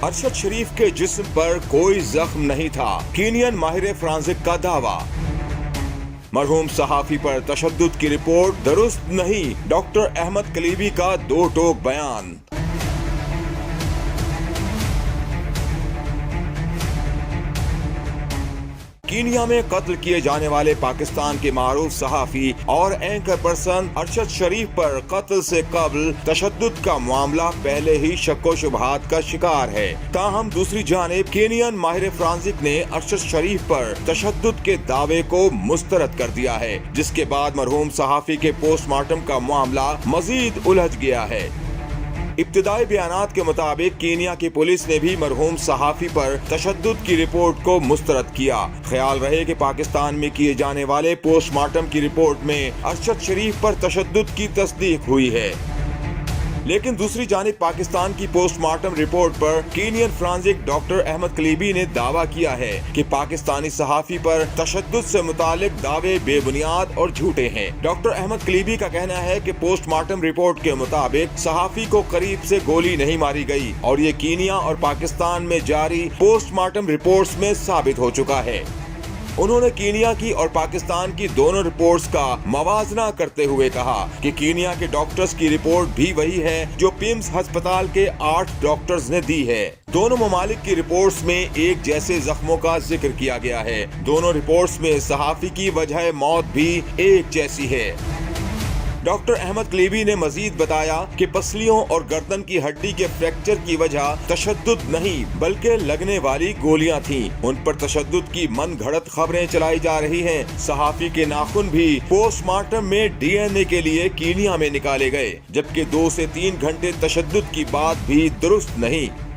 ارشد شریف کے جسم پر کوئی زخم نہیں تھا، کینین ماہر فرانزک کا دعویٰ۔ مرحوم صحافی پر تشدد کی رپورٹ درست نہیں، ڈاکٹر احمد کلیبی کا دو ٹوک بیان۔ کینیا میں قتل کیے جانے والے پاکستان کے معروف صحافی اور اینکر پرسن ارشد شریف پر قتل سے قبل تشدد کا معاملہ پہلے ہی شک و شبہات کا شکار ہے۔ تاہم دوسری جانب کینین ماہر فرانزک نے ارشد شریف پر تشدد کے دعوے کو مسترد کر دیا ہے، جس کے بعد مرحوم صحافی کے پوسٹ مارٹم کا معاملہ مزید الجھ گیا ہے۔ ابتدائی بیانات کے مطابق کینیا کی پولیس نے بھی مرحوم صحافی پر تشدد کی رپورٹ کو مسترد کیا۔ خیال رہے کہ پاکستان میں کیے جانے والے پوسٹ مارٹم کی رپورٹ میں ارشد شریف پر تشدد کی تصدیق ہوئی ہے، لیکن دوسری جانب پاکستان کی پوسٹ مارٹم رپورٹ پر کینین فرانزک ڈاکٹر احمد کلیبی نے دعویٰ کیا ہے کہ پاکستانی صحافی پر تشدد سے متعلق دعوے بے بنیاد اور جھوٹے ہیں۔ ڈاکٹر احمد کلیبی کا کہنا ہے کہ پوسٹ مارٹم رپورٹ کے مطابق صحافی کو قریب سے گولی نہیں ماری گئی اور یہ کینیا اور پاکستان میں جاری پوسٹ مارٹم رپورٹس میں ثابت ہو چکا ہے۔ انہوں نے کینیا کی اور پاکستان کی دونوں رپورٹس کا موازنہ کرتے ہوئے کہا کہ کینیا کے ڈاکٹرز کی رپورٹ بھی وہی ہے جو پیمز ہسپتال کے 8 ڈاکٹرز نے دی ہے۔ دونوں ممالک کی رپورٹس میں ایک جیسے زخموں کا ذکر کیا گیا ہے۔ دونوں رپورٹس میں صحافی کی وجہ موت بھی ایک جیسی ہے۔ ڈاکٹر احمد کلیبی نے مزید بتایا کہ پسلیوں اور گردن کی ہڈی کے فریکچر کی وجہ تشدد نہیں بلکہ لگنے والی گولیاں تھیں۔ ان پر تشدد کی من گھڑت خبریں چلائی جا رہی ہیں۔ صحافی کے ناخن بھی پوسٹ مارٹم میں ڈی این اے کے لیے کینیا میں نکالے گئے، جبکہ 2 سے 3 گھنٹے تشدد کی بات بھی درست نہیں۔